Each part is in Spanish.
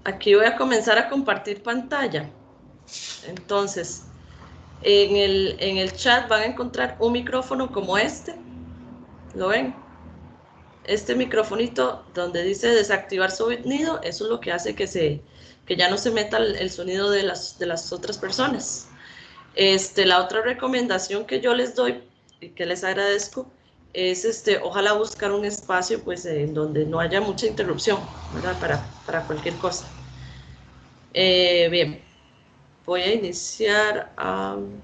Aquí voy a comenzar a compartir pantalla. Entonces, en el chat van a encontrar un micrófono como este. ¿Lo ven? Este microfonito donde dice desactivar sonido, eso es lo que hace que ya no se meta el sonido de las otras personas. La otra recomendación que yo les doy y que les agradezco es ojalá buscar un espacio pues en donde no haya mucha interrupción, ¿verdad? Para cualquier cosa. Bien, voy a iniciar acá.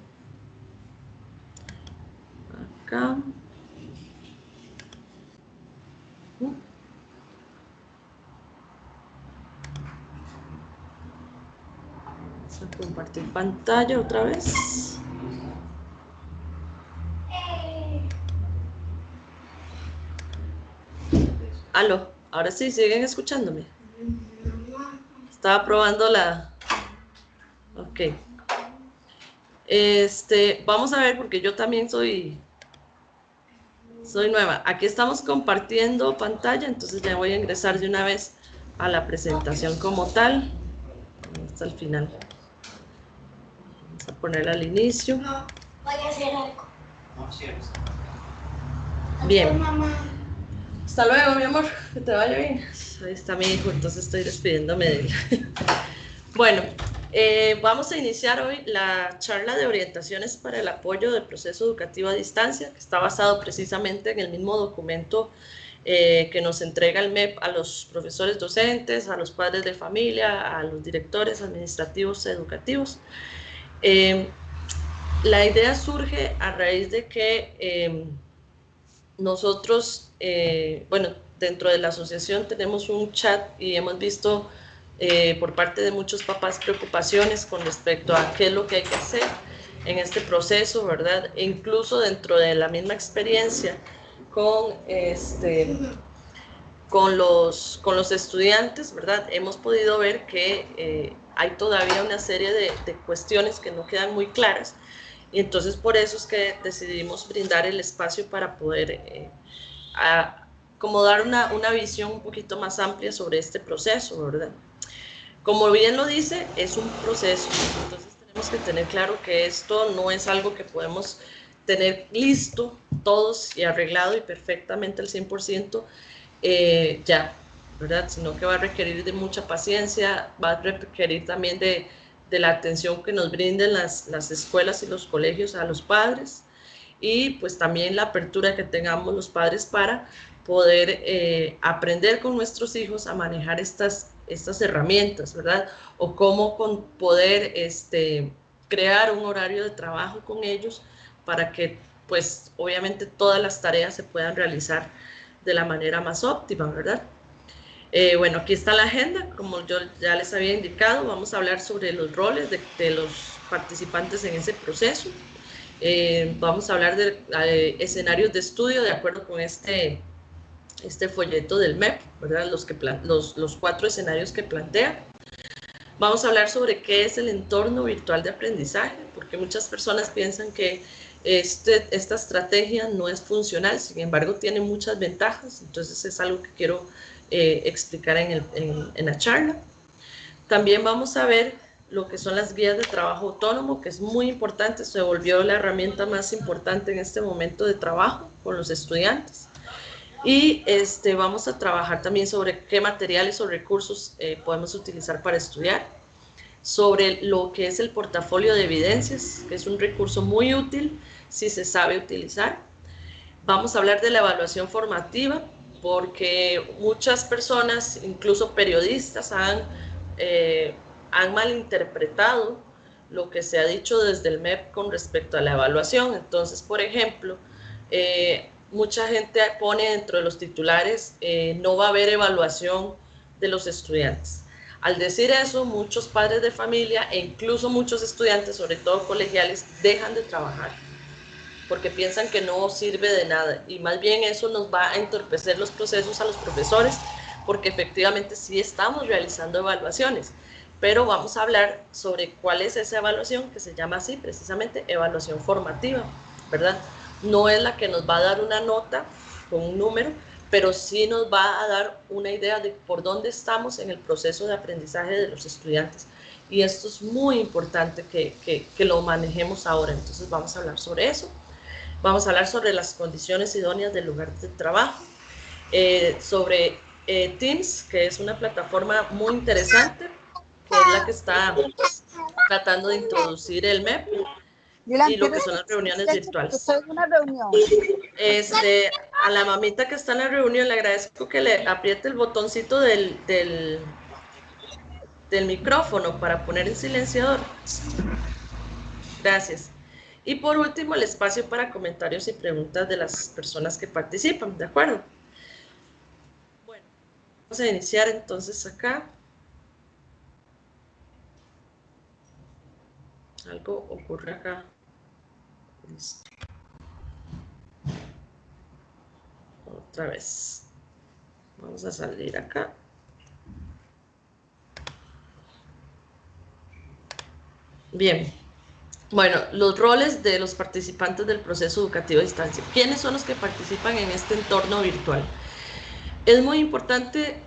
Vamos a compartir pantalla otra vez. Aló, ahora sí, siguen escuchándome. Estaba probando la... Ok. Vamos a ver, porque yo también soy nueva. Aquí estamos compartiendo pantalla, entonces ya voy a ingresar de una vez a la presentación como tal. Hasta el final. Vamos a ponerla al inicio. No, voy a hacer algo. Bien. Hasta luego, mi amor. Que te vaya bien. Ahí está mi hijo, entonces estoy despidiéndome de él. Bueno, vamos a iniciar hoy la charla de orientaciones para el apoyo del proceso educativo a distancia, que está basado precisamente en el mismo documento que nos entrega el MEP a los profesores docentes, a los padres de familia, a los directores administrativos educativos. La idea surge a raíz de que nosotros, bueno, dentro de la asociación tenemos un chat y hemos visto por parte de muchos papás preocupaciones con respecto a qué es lo que hay que hacer en este proceso, ¿verdad? E incluso dentro de la misma experiencia con, con los estudiantes, ¿verdad? Hemos podido ver que hay todavía una serie de cuestiones que no quedan muy claras y entonces por eso es que decidimos brindar el espacio para poder como dar una visión un poquito más amplia sobre este proceso, ¿verdad? Como bien lo dice, es un proceso, entonces tenemos que tener claro que esto no es algo que podemos tener listo todos y arreglado y perfectamente al 100% ya, ¿verdad? Sino que va a requerir de mucha paciencia, va a requerir también de la atención que nos brinden las escuelas y los colegios a los padres y pues también la apertura que tengamos los padres para poder aprender con nuestros hijos a manejar estas herramientas, ¿verdad? O cómo poder crear un horario de trabajo con ellos para que pues obviamente todas las tareas se puedan realizar de la manera más óptima, ¿verdad? Bueno, aquí está la agenda, como yo ya les había indicado, vamos a hablar sobre los roles de los participantes en ese proceso. Vamos a hablar de escenarios de estudio de acuerdo con este folleto del MEP, ¿verdad? Los 4 escenarios que plantea. Vamos a hablar sobre qué es el entorno virtual de aprendizaje, porque muchas personas piensan que esta estrategia no es funcional, sin embargo tiene muchas ventajas, entonces es algo que quiero explicar en la charla. También vamos a ver lo que son las guías de trabajo autónomo, que es muy importante, se volvió la herramienta más importante en este momento de trabajo con los estudiantes. Y vamos a trabajar también sobre qué materiales o recursos podemos utilizar para estudiar, sobre lo que es el portafolio de evidencias, que es un recurso muy útil si se sabe utilizar. Vamos a hablar de la evaluación formativa, porque muchas personas, incluso periodistas, han malinterpretado lo que se ha dicho desde el MEP con respecto a la evaluación. Entonces, por ejemplo, mucha gente pone dentro de los titulares, no va a haber evaluación de los estudiantes. Al decir eso, muchos padres de familia e incluso muchos estudiantes, sobre todo colegiales, dejan de trabajar porque piensan que no sirve de nada y más bien eso nos va a entorpecer los procesos a los profesores porque efectivamente sí estamos realizando evaluaciones, pero vamos a hablar sobre cuál es esa evaluación que se llama así precisamente evaluación formativa, ¿verdad? No es la que nos va a dar una nota con un número, pero sí nos va a dar una idea de por dónde estamos en el proceso de aprendizaje de los estudiantes. Y esto es muy importante que lo manejemos ahora. Entonces vamos a hablar sobre eso. Vamos a hablar sobre las condiciones idóneas del lugar de trabajo, sobre Teams, que es una plataforma muy interesante, que es la que está tratando de introducir el MEP, y lo que son las reuniones virtuales. Estoy en una reunión. A la mamita que está en la reunión le agradezco que le apriete el botoncito del micrófono para poner el silenciador. Gracias. Y por último, el espacio para comentarios y preguntas de las personas que participan, ¿de acuerdo? Bueno, vamos a iniciar entonces acá. Algo ocurre acá. Listo. Otra vez. Vamos a salir acá. Bien. Bueno, los roles de los participantes del proceso educativo a distancia. ¿Quiénes son los que participan en este entorno virtual? Es muy importante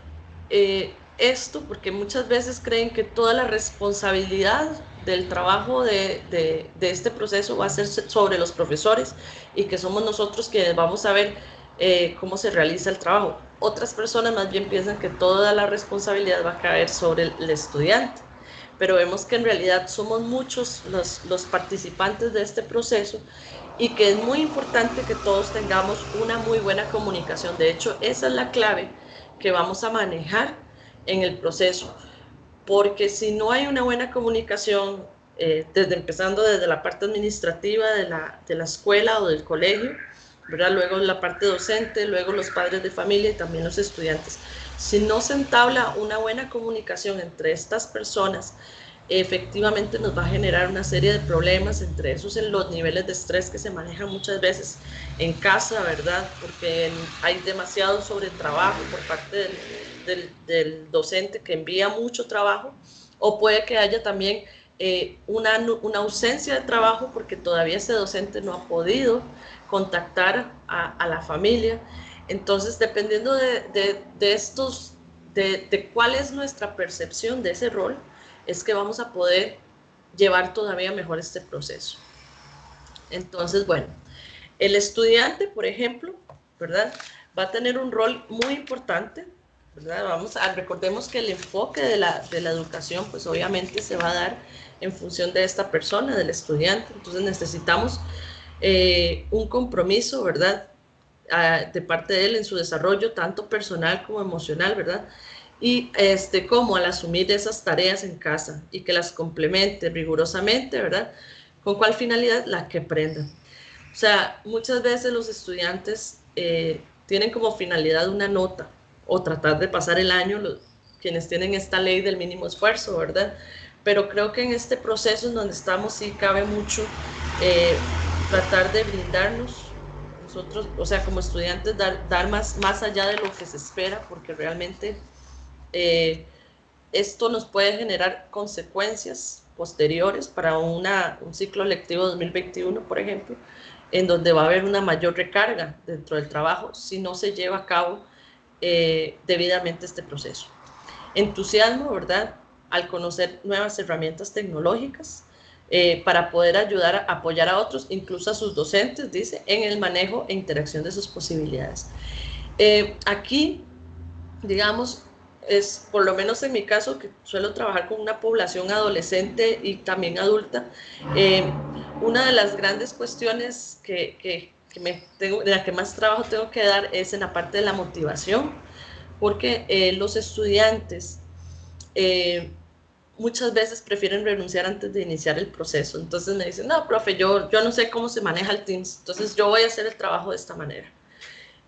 esto porque muchas veces creen que toda la responsabilidad del trabajo de este proceso va a ser sobre los profesores y que somos nosotros quienes vamos a ver cómo se realiza el trabajo. Otras personas más bien piensan que toda la responsabilidad va a caer sobre el estudiante, pero vemos que en realidad somos muchos los participantes de este proceso y que es muy importante que todos tengamos una muy buena comunicación. De hecho, esa es la clave que vamos a manejar en el proceso, porque si no hay una buena comunicación, empezando desde la parte administrativa de la escuela o del colegio, ¿verdad? Luego la parte docente, luego los padres de familia y también los estudiantes. Si no se entabla una buena comunicación entre estas personas, efectivamente nos va a generar una serie de problemas, entre esos en los niveles de estrés que se manejan muchas veces en casa, ¿verdad? Porque hay demasiado sobretrabajo por parte del docente que envía mucho trabajo, o puede que haya también una ausencia de trabajo porque todavía ese docente no ha podido contactar a la familia. Entonces, dependiendo de cuál es nuestra percepción de ese rol, es que vamos a poder llevar todavía mejor este proceso. Entonces, bueno, el estudiante, por ejemplo, ¿verdad? Va a tener un rol muy importante, ¿verdad? Recordemos que el enfoque de la educación, pues obviamente se va a dar en función de esta persona, del estudiante. Entonces necesitamos un compromiso, ¿verdad? De parte de él en su desarrollo, tanto personal como emocional, ¿verdad? Y cómo al asumir esas tareas en casa y que las complemente rigurosamente, ¿verdad? ¿Con cuál finalidad? La que aprendan. O sea, muchas veces los estudiantes tienen como finalidad una nota o tratar de pasar el año, quienes tienen esta ley del mínimo esfuerzo, ¿verdad? Pero creo que en este proceso en donde estamos sí cabe mucho tratar de brindarnos nosotros, o sea, como estudiantes, dar más allá de lo que se espera, porque realmente esto nos puede generar consecuencias posteriores para un ciclo lectivo 2021, por ejemplo, en donde va a haber una mayor recarga dentro del trabajo si no se lleva a cabo debidamente este proceso. Entusiasmo, ¿verdad? Al conocer nuevas herramientas tecnológicas para poder ayudar a apoyar a otros, incluso a sus docentes, dice, en el manejo e interacción de sus posibilidades. Aquí, digamos, es, por lo menos en mi caso, que suelo trabajar con una población adolescente y también adulta, una de las grandes cuestiones de la que más trabajo tengo que dar es en la parte de la motivación, porque los estudiantes muchas veces prefieren renunciar antes de iniciar el proceso. Entonces me dicen, no, profe, yo no sé cómo se maneja el Teams, entonces yo voy a hacer el trabajo de esta manera.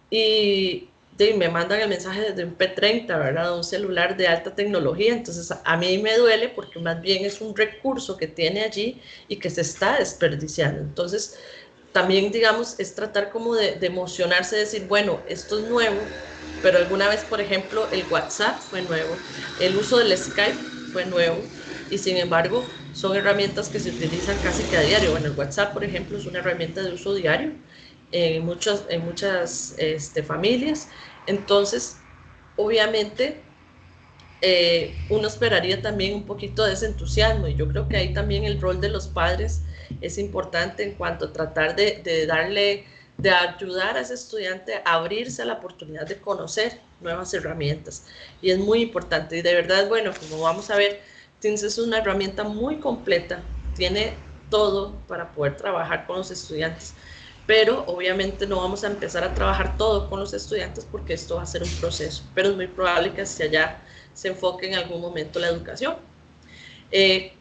Y me mandan el mensaje desde un P30, ¿verdad? Un celular de alta tecnología. Entonces a mí me duele porque más bien es un recurso que tiene allí y que se está desperdiciando. Entonces también, digamos, es tratar como de emocionarse, decir, bueno, esto es nuevo, pero alguna vez, por ejemplo, el WhatsApp fue nuevo, el uso del Skype fue nuevo, y sin embargo son herramientas que se utilizan casi que a diario. Bueno, el WhatsApp, por ejemplo, es una herramienta de uso diario en muchas familias, Entonces, obviamente, uno esperaría también un poquito de ese entusiasmo, y yo creo que ahí también el rol de los padres es importante en cuanto a tratar de darle, de ayudar a ese estudiante a abrirse a la oportunidad de conocer nuevas herramientas, y es muy importante. Y de verdad, bueno, como vamos a ver, Teams es una herramienta muy completa, tiene todo para poder trabajar con los estudiantes, pero obviamente no vamos a empezar a trabajar todo con los estudiantes porque esto va a ser un proceso, pero es muy probable que hacia allá se enfoque en algún momento la educación.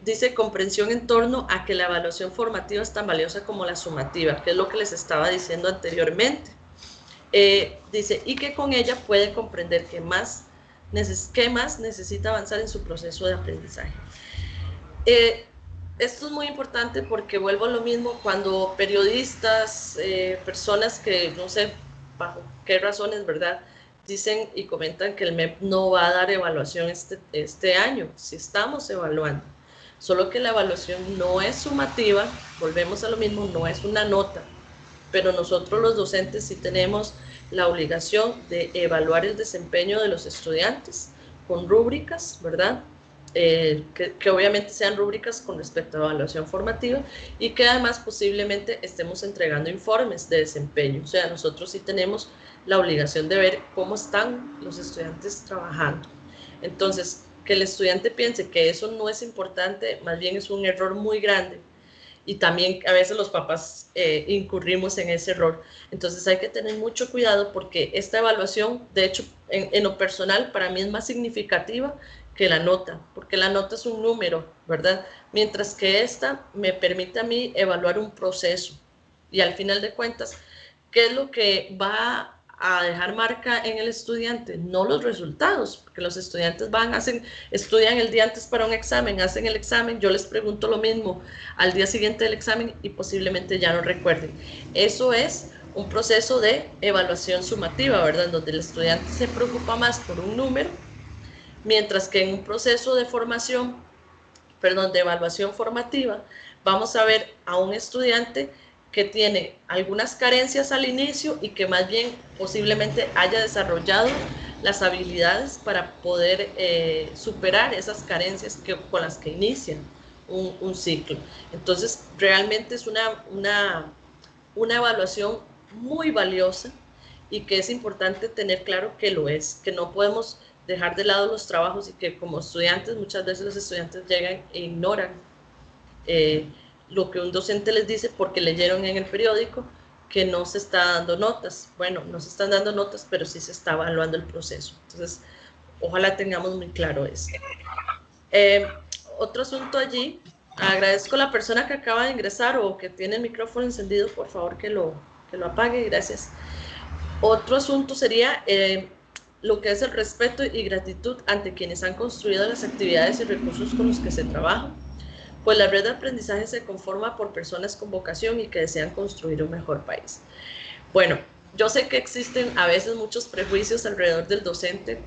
Dice comprensión en torno a que la evaluación formativa es tan valiosa como la sumativa, que es lo que les estaba diciendo anteriormente. Dice, y que con ella puede comprender qué más necesita avanzar en su proceso de aprendizaje. Esto es muy importante porque vuelvo a lo mismo cuando periodistas, personas que no sé bajo qué razones, ¿verdad?, dicen y comentan que el MEP no va a dar evaluación este año. Sí estamos evaluando, solo que la evaluación no es sumativa, volvemos a lo mismo, no es una nota, pero nosotros los docentes sí tenemos la obligación de evaluar el desempeño de los estudiantes con rúbricas, ¿verdad? Que obviamente sean rúbricas con respecto a evaluación formativa, y que además posiblemente estemos entregando informes de desempeño. O sea, nosotros sí tenemos la obligación de ver cómo están los estudiantes trabajando. Entonces, que el estudiante piense que eso no es importante, más bien es un error muy grande, y también a veces los papás incurrimos en ese error. Entonces hay que tener mucho cuidado porque esta evaluación, de hecho, en lo personal, para mí es más significativa que la nota, porque la nota es un número, ¿verdad? Mientras que esta me permite a mí evaluar un proceso, y al final de cuentas, ¿qué es lo que va a dejar marca en el estudiante? No los resultados, porque los estudiantes estudian el día antes para un examen, hacen el examen, yo les pregunto lo mismo al día siguiente del examen y posiblemente ya no recuerden. Eso es un proceso de evaluación sumativa, ¿verdad?, donde el estudiante se preocupa más por un número, mientras que en un proceso de formación, perdón, de evaluación formativa, vamos a ver a un estudiante que tiene algunas carencias al inicio y que más bien posiblemente haya desarrollado las habilidades para poder superar esas carencias con las que inician un ciclo. Entonces, realmente es una evaluación muy valiosa, y que es importante tener claro que lo es, que no podemos dejar de lado los trabajos, y que como estudiantes, muchas veces los estudiantes llegan e ignoran eh, lo que un docente les dice porque leyeron en el periódico que no se está dando notas. Bueno, no se están dando notas, pero sí se está evaluando el proceso. Entonces, ojalá tengamos muy claro eso. Otro asunto allí, agradezco a la persona que acaba de ingresar o que tiene el micrófono encendido, por favor que lo apague, gracias. Otro asunto sería lo que es el respeto y gratitud ante quienes han construido las actividades y recursos con los que se trabaja, pues la red de aprendizaje se conforma por personas con vocación y que desean construir un mejor país. Bueno, yo sé que existen a veces muchos prejuicios alrededor del docente.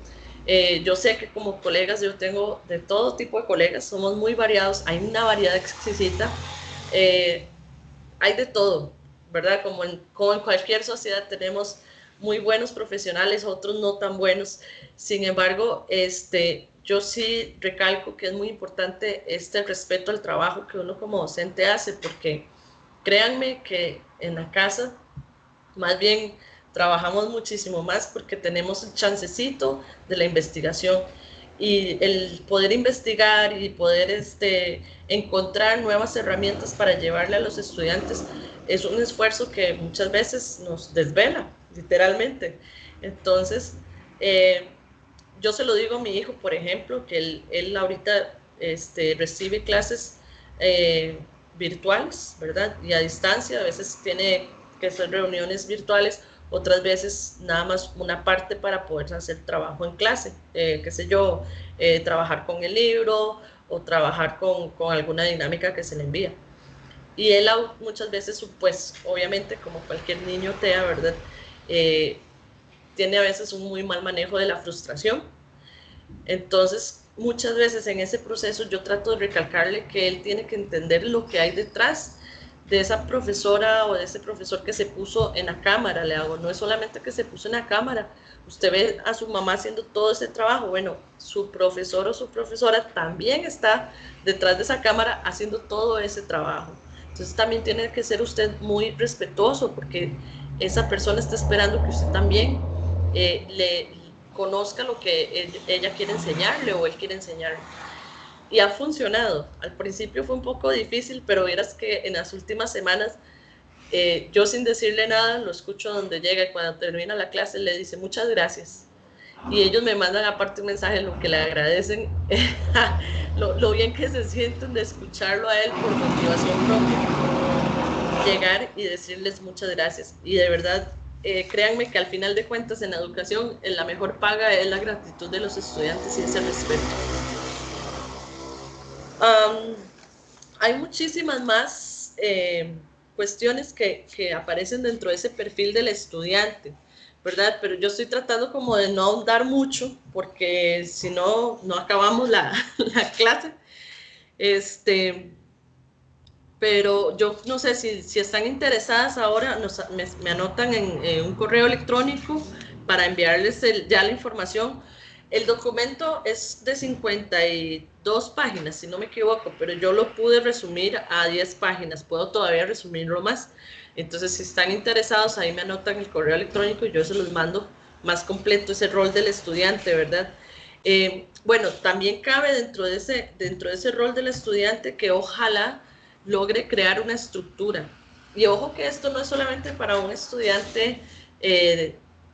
Yo sé que como colegas, yo tengo de todo tipo de colegas, somos muy variados, hay una variedad exquisita, hay de todo, ¿verdad? Como en cualquier sociedad tenemos muy buenos profesionales, otros no tan buenos. Sin embargo, yo sí recalco que es muy importante este respeto al trabajo que uno como docente hace, porque créanme que en la casa más bien trabajamos muchísimo más porque tenemos el chancecito de la investigación, y el poder investigar y poder encontrar nuevas herramientas para llevarle a los estudiantes es un esfuerzo que muchas veces nos desvela, literalmente. Entonces, yo se lo digo a mi hijo, por ejemplo, que él ahorita recibe clases virtuales, ¿verdad? Y a distancia, a veces tiene que hacer reuniones virtuales, otras veces nada más una parte para poder hacer trabajo en clase, qué sé yo, trabajar con el libro o trabajar con alguna dinámica que se le envía. Y él muchas veces, pues obviamente como cualquier niño TEA, ¿verdad? Tiene a veces un muy mal manejo de la frustración. Entonces, muchas veces en ese proceso yo trato de recalcarle que él tiene que entender lo que hay detrás de esa profesora o de ese profesor que se puso en la cámara, le hago, no es solamente que se puso en la cámara, usted ve a su mamá haciendo todo ese trabajo, bueno, su profesor o su profesora también está detrás de esa cámara haciendo todo ese trabajo. Entonces también tiene que ser usted muy respetuoso porque esa persona está esperando que usted también le conozca lo que ella quiere enseñarle o él quiere enseñarle. Y ha funcionado. Al principio fue un poco difícil, pero verás que en las últimas semanas yo sin decirle nada lo escucho donde llega y cuando termina la clase le dice muchas gracias. Y ellos me mandan aparte un mensaje en lo que le agradecen lo bien que se sienten de escucharlo a él por motivación propia, llegar y decirles muchas gracias. Y de verdad, créanme que al final de cuentas en la educación la mejor paga es la gratitud de los estudiantes y ese respeto. Hay muchísimas más cuestiones que aparecen dentro de ese perfil del estudiante, ¿verdad? Pero yo estoy tratando como de no ahondar mucho, porque si no, no acabamos la clase. Pero yo no sé si están interesadas ahora, me anotan en un correo electrónico para enviarles ya la información. El documento es de 52 páginas, si no me equivoco, pero yo lo pude resumir a 10 páginas, puedo todavía resumirlo más. Entonces, si están interesados, ahí me anotan el correo electrónico y yo se los mando más completo, ese rol del estudiante, ¿verdad? Bueno, también cabe dentro de ese rol del estudiante que ojalá logre crear una estructura. Y ojo que esto no es solamente para un estudiante,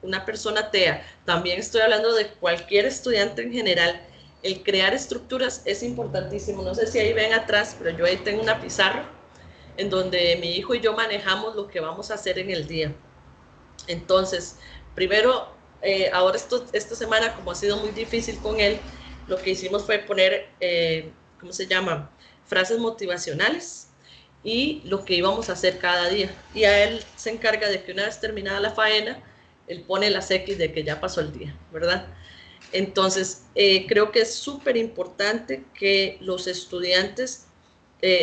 una persona TEA, también estoy hablando de cualquier estudiante en general. El crear estructuras es importantísimo. No sé si ahí ven atrás, pero yo ahí tengo una pizarra en donde mi hijo y yo manejamos lo que vamos a hacer en el día. Entonces, primero, ahora esta semana, como ha sido muy difícil con él, lo que hicimos fue poner, ¿cómo se llama? Frases motivacionales y lo que íbamos a hacer cada día. Y a él se encarga de que una vez terminada la faena, él pone las X de que ya pasó el día, ¿verdad? Entonces, creo que es súper importante que los estudiantes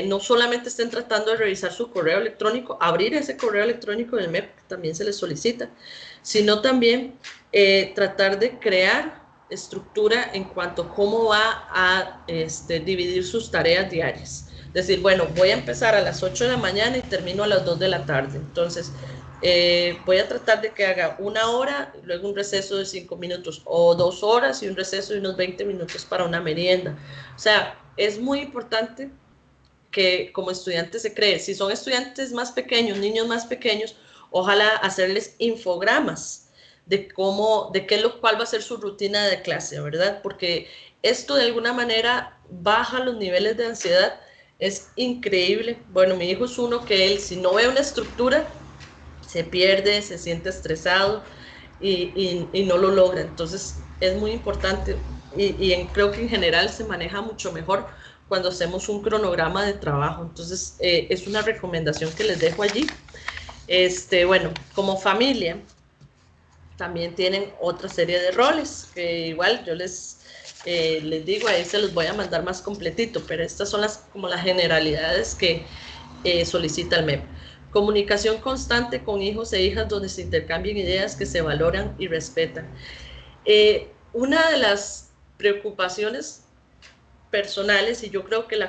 no solamente estén tratando de revisar su correo electrónico, abrir ese correo electrónico del MEP, que también se les solicita, sino también tratar de crear estructura en cuanto a cómo va a dividir sus tareas diarias. Decir, bueno, voy a empezar a las 8 de la mañana y termino a las 2 de la tarde. Entonces, voy a tratar de que haga 1 hora, luego un receso de 5 minutos, o 2 horas y un receso de unos 20 minutos para una merienda. O sea, es muy importante que como estudiantes se cree. Si son estudiantes más pequeños, niños más pequeños, ojalá hacerles infogramas de cómo, de qué cuál va a ser su rutina de clase, ¿verdad? Porque esto de alguna manera baja los niveles de ansiedad. Es increíble. Bueno, mi hijo es uno que él, si no ve una estructura, se pierde, se siente estresado y no lo logra. Entonces es muy importante creo que en general se maneja mucho mejor cuando hacemos un cronograma de trabajo. Entonces es una recomendación que les dejo allí. Bueno, como familia también tienen otra serie de roles que igual yo les digo, ahí se los voy a mandar más completito, pero estas son como las generalidades que solicita el MEP. Comunicación constante con hijos e hijas donde se intercambien ideas que se valoran y respetan. Una de las preocupaciones personales, y yo creo que la